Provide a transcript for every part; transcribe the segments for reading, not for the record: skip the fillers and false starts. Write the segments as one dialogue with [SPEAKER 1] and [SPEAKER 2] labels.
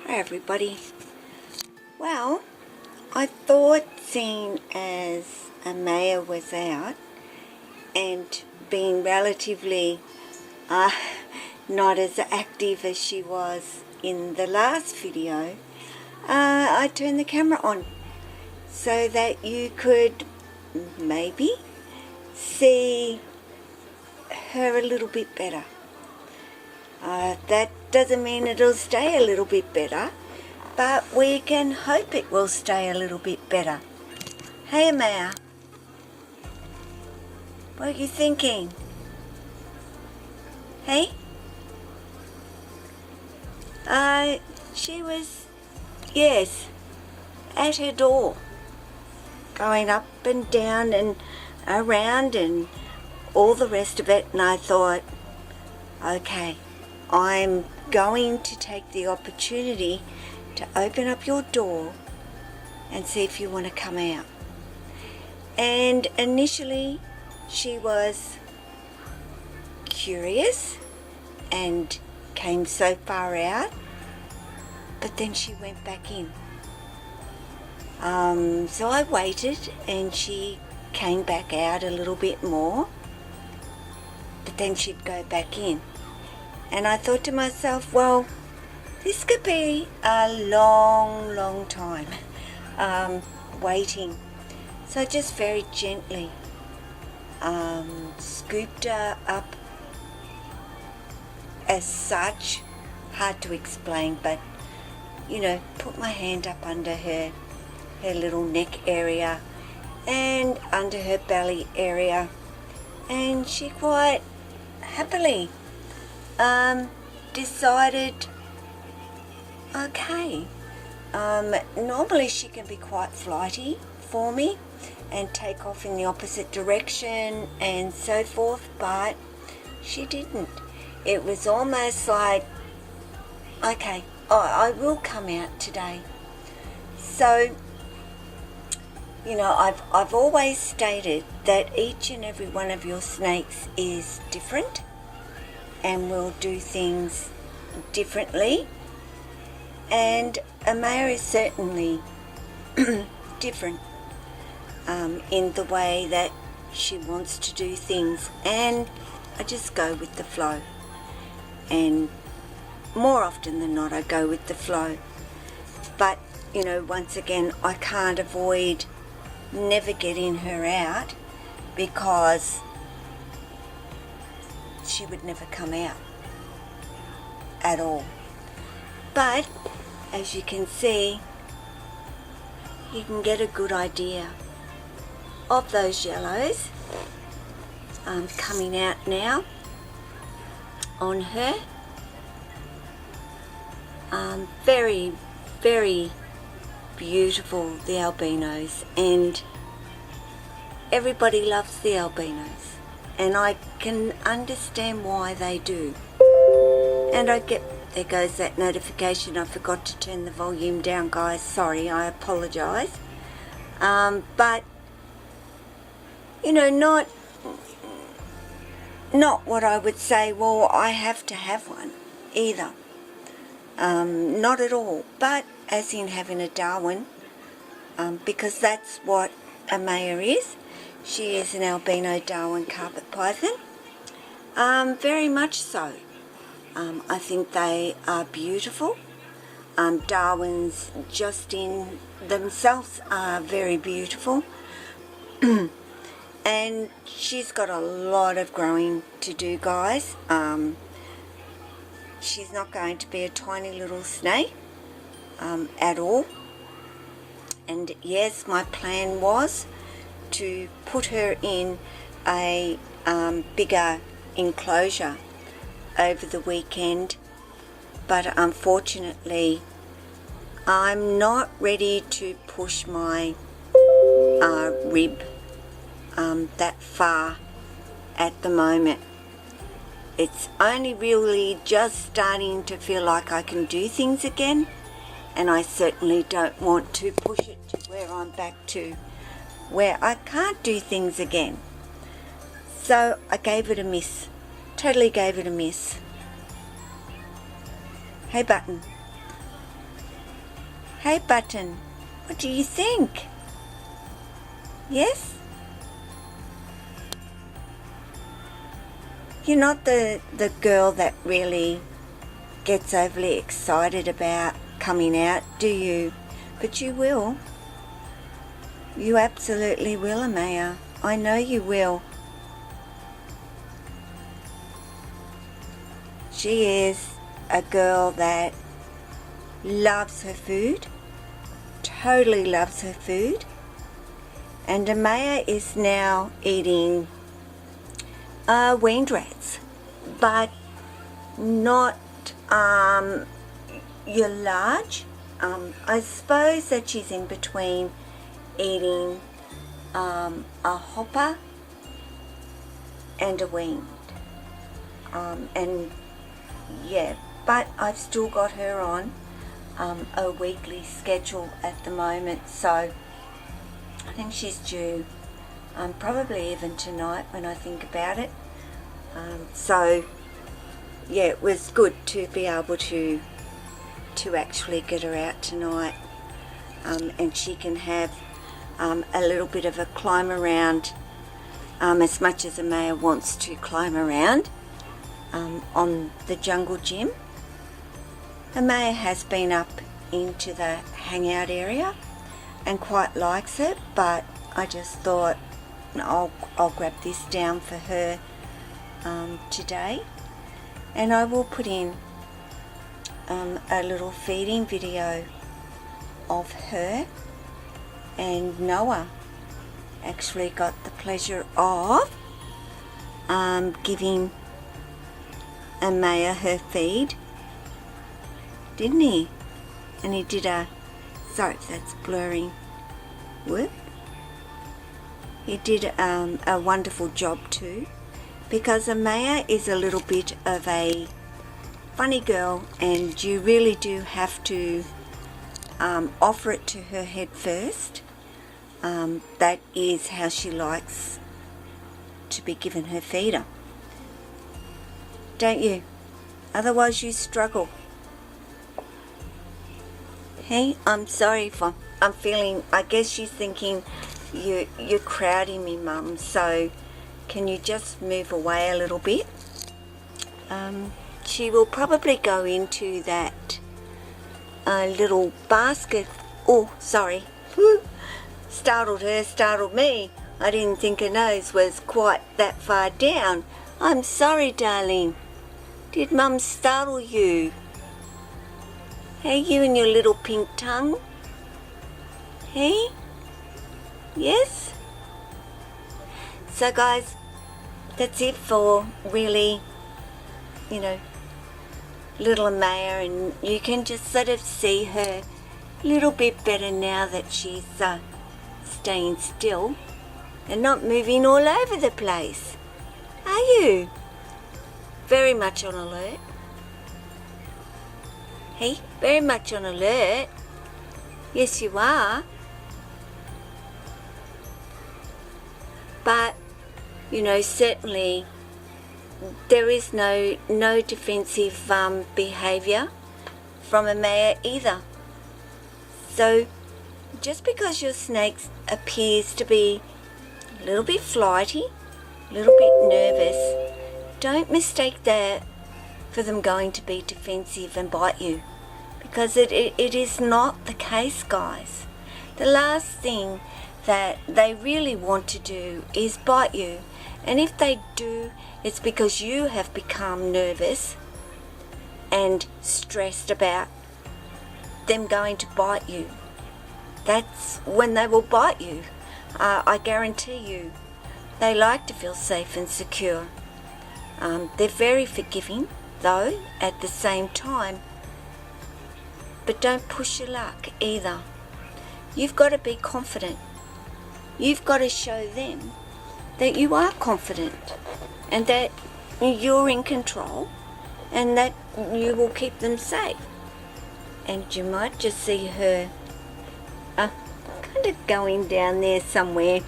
[SPEAKER 1] Hi everybody. Well, I thought seeing as Amaya was out and being relatively not as active as she was in the last video, I turned the camera on so that you could maybe see her a little bit better. That doesn't mean it'll stay a little bit better, but we can hope it will stay a little bit better. Hey Amaya, what are you thinking? Hey? She was, yes, at her door, going up and down and around and all the rest of it, and I thought, okay, I'm going to take the opportunity to open up your door and see if you want to come out. And initially she was curious and came so far out, but then she went back in. So I waited and she came back out a little bit more, but then she'd go back in. And I thought to myself, well, this could be a long time waiting. So I just very gently scooped her up as such, hard to explain, but you know, put my hand up under her little neck area and under her belly area, and she quite happily decided, okay, normally she can be quite flighty for me and take off in the opposite direction and so forth, but she didn't. It was almost like, okay, I will come out today. So, you know, I've always stated that each and every one of your snakes is different and will do things differently, and Amaya is certainly different in the way that she wants to do things, and I just go with the flow, and more often than not I go with the flow. But you know, once again, I can't avoid never getting her out because she would never come out at all. But as you can see, you can get a good idea of those yellows coming out now on her. Very beautiful, the albinos, and everybody loves the albinos, and I can understand why they do. And there goes that notification. I forgot to turn the volume down, guys. Sorry, I apologize. But you know, not what I would say, well, I have to have one either. Not at all. But as in having a Darwin, because that's what Amaya is. She is an albino Darwin carpet python. Very much so. I think they are beautiful. Darwins just in themselves are very beautiful. And she's got a lot of growing to do, guys. She's not going to be a tiny little snake at all. And yes, my plan was to put her in a bigger enclosure over the weekend, but unfortunately I'm not ready to push my rib that far at the moment. It's only really just starting to feel like I can do things again, and I certainly don't want to push it to where I'm back to where I can't do things again. So I gave it a miss. Totally gave it a miss. Hey Button. Hey Button, what do you think? Yes? You're not the girl that really gets overly excited about coming out, do you? But you will. You absolutely will, Amaya. I know you will. She is a girl that loves her food, totally loves her food. And Amaya is now eating weaned rats, but not your large. I suppose that she's in between eating a hopper and a weaned. And yeah, but I've still got her on a weekly schedule at the moment, so I think she's due probably even tonight when I think about it. So yeah, it was good to be able to actually get her out tonight, and she can have a little bit of a climb around, as much as Amaya wants to climb around on the jungle gym. Amaya has been up into the hangout area and quite likes it, but I just thought I'll grab this down for her today, and I will put in a little feeding video of her and Noah. Actually got the pleasure of giving Amaya her feed, didn't he? And he did sorry if that's blurring, whoop. He did a wonderful job too, because Amaya is a little bit of a funny girl, and you really do have to offer it to her head first. That is how she likes to be given her feeder, don't you? Otherwise you struggle. Hey, I'm sorry if I'm feeling, I guess she's thinking you're crowding me, Mum, so can you just move away a little bit? She will probably go into that little basket. Oh, sorry. Startled her, startled me. I didn't think her nose was quite that far down. I'm sorry, darling. Did Mum startle you? Hey, you and your little pink tongue. Hey? Yes? So guys, that's it for really, little Amaya, and you can just sort of see her a little bit better now that she's staying still and not moving all over the place. Are you? Very much on alert. Hey, very much on alert. Yes, you are. But, certainly there is no defensive behaviour from Amaya either. So, just because your snake appears to be a little bit flighty, a little bit nervous, don't mistake that for them going to be defensive and bite you, because it is not the case, guys. The last thing that they really want to do is bite you, and if they do, it's because you have become nervous and stressed about them going to bite you. That's when they will bite you. I guarantee you, they like to feel safe and secure. They're very forgiving, though, at the same time. But don't push your luck either. You've got to be confident. You've got to show them that you are confident and that you're in control and that you will keep them safe. And you might just see her kind of going down there somewhere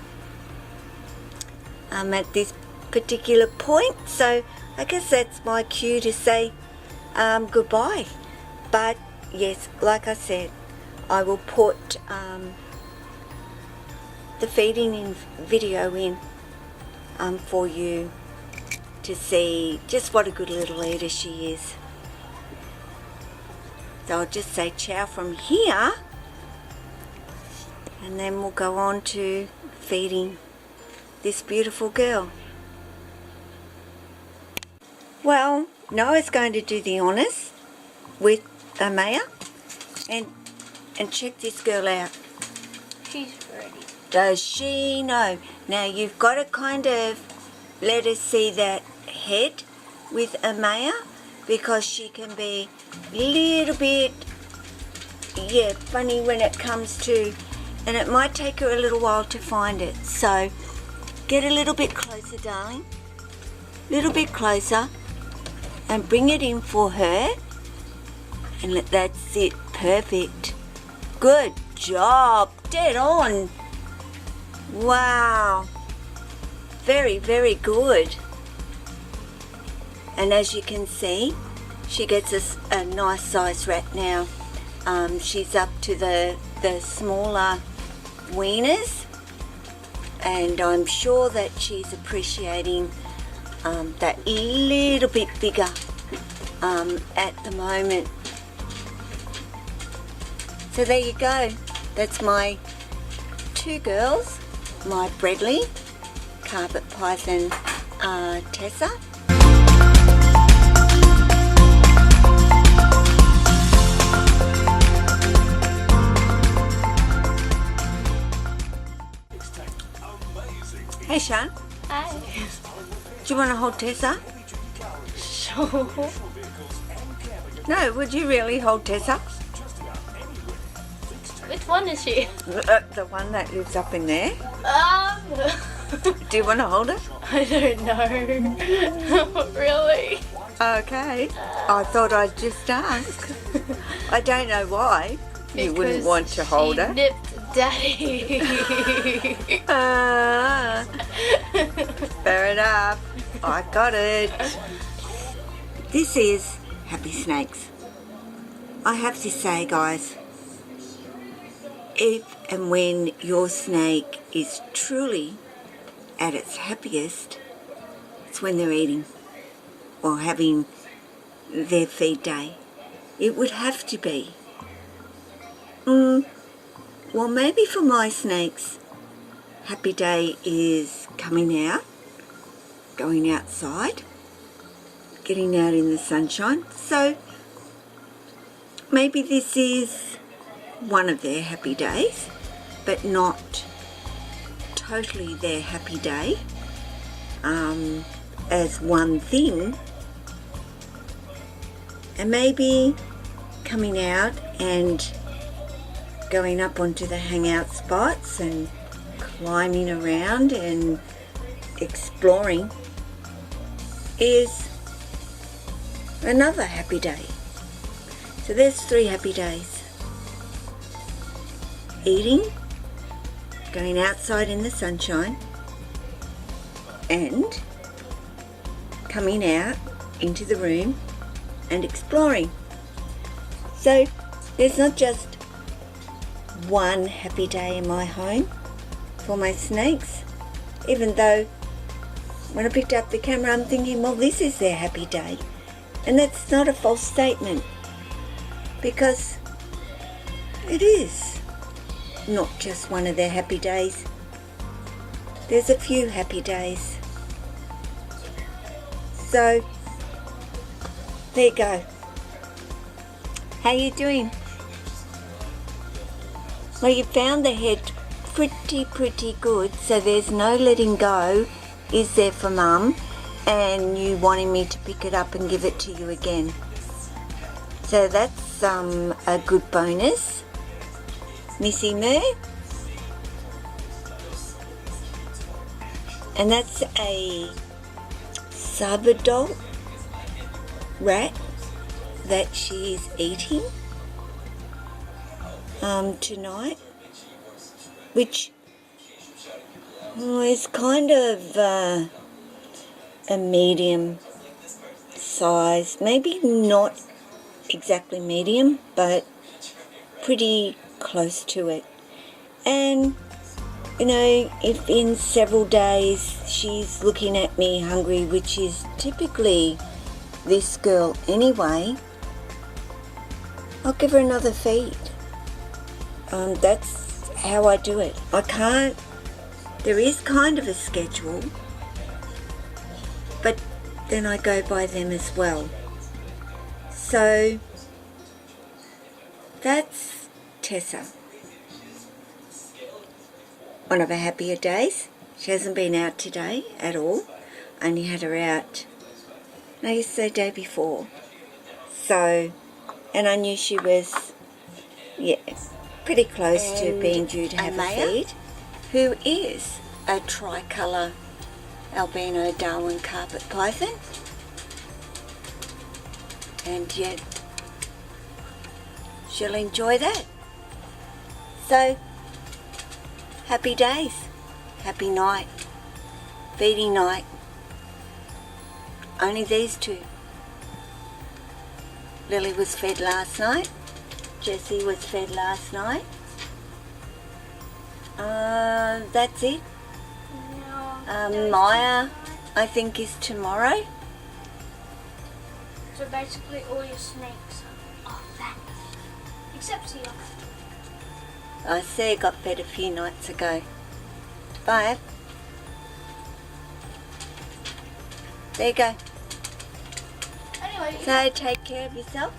[SPEAKER 1] at this particular point. So I guess that's my cue to say goodbye. But yes, like I said, I will put the feeding video in for you to see just what a good little eater she is. So I'll just say ciao from here, and then we'll go on to feeding this beautiful girl. Well, Noah's going to do the honours with Amaya and check this girl out.
[SPEAKER 2] She's ready.
[SPEAKER 1] Does she know? Now you've got to kind of let her see that head with Amaya, because she can be a little bit, funny when it comes to, and it might take her a little while to find it. So get a little bit closer, darling. A little bit closer, and bring it in for her. And that's it. Perfect. Good job. Dead on. Wow. Very, very good. And as you can see, she gets a nice size rat now. She's up to the smaller weaners, and I'm sure that she's appreciating that little bit bigger at the moment. So there you go. That's my two girls, my Bredli, carpet python Tessa. Hey Sean.
[SPEAKER 2] Hi.
[SPEAKER 1] Do you want to hold Tessa?
[SPEAKER 2] Sure.
[SPEAKER 1] No, would you really hold Tessa?
[SPEAKER 2] Which one is she?
[SPEAKER 1] The one that lives up in there. Do you want to hold her?
[SPEAKER 2] I don't know. Not really.
[SPEAKER 1] Okay. I thought I'd just ask. I don't know why you wouldn't want to hold her.
[SPEAKER 2] She nipped Daddy.
[SPEAKER 1] Fair enough. I got it. This is Happy Snakes. I have to say, guys, if and when your snake is truly at its happiest, it's when they're eating or having their feed day. It would have to be. Well, maybe for my snakes, happy day is coming out, going outside, getting out in the sunshine. So maybe this is one of their happy days, but not totally their happy day as one thing. And maybe coming out and going up onto the hangout spots and climbing around and exploring is another happy day. So there's 3 happy days. Eating, going outside in the sunshine, and coming out into the room and exploring. So there's not just one happy day in my home for my snakes, even though when I picked up the camera I'm thinking, well, this is their happy day. And that's not a false statement, because it is not just one of their happy days. There's a few happy days. So there you go. How you doing? Well, you found the head pretty good, so there's no letting go, is there, for Mum? And you wanting me to pick it up and give it to you again. So that's a good bonus. Missy Moo. And that's a sub-adult rat that she's eating tonight, which is kind of a medium size, maybe not exactly medium, but pretty close to it. And, you know, if in several days she's looking at me hungry, which is typically this girl anyway, I'll give her another feed. That's how I do it. There is kind of a schedule, but then I go by them as well. So that's Tessa. One of her happier days. She hasn't been out today at all. I only had her out yesterday, day before. So, and I knew she was, pretty close to being due to have
[SPEAKER 3] Amaya,
[SPEAKER 1] a feed, who is a tricolour Albino Darwin carpet python. And yet, she'll enjoy that. So, happy days, happy night, feeding night. Only these two. Lily was fed last night. Jessie was fed last night. That's it. Maya, I think, is tomorrow.
[SPEAKER 2] So basically all your snakes are fat. Except Sia.
[SPEAKER 1] I see, got fed a few nights ago. 5. There you go.
[SPEAKER 2] Anyway,
[SPEAKER 1] So take care of yourself.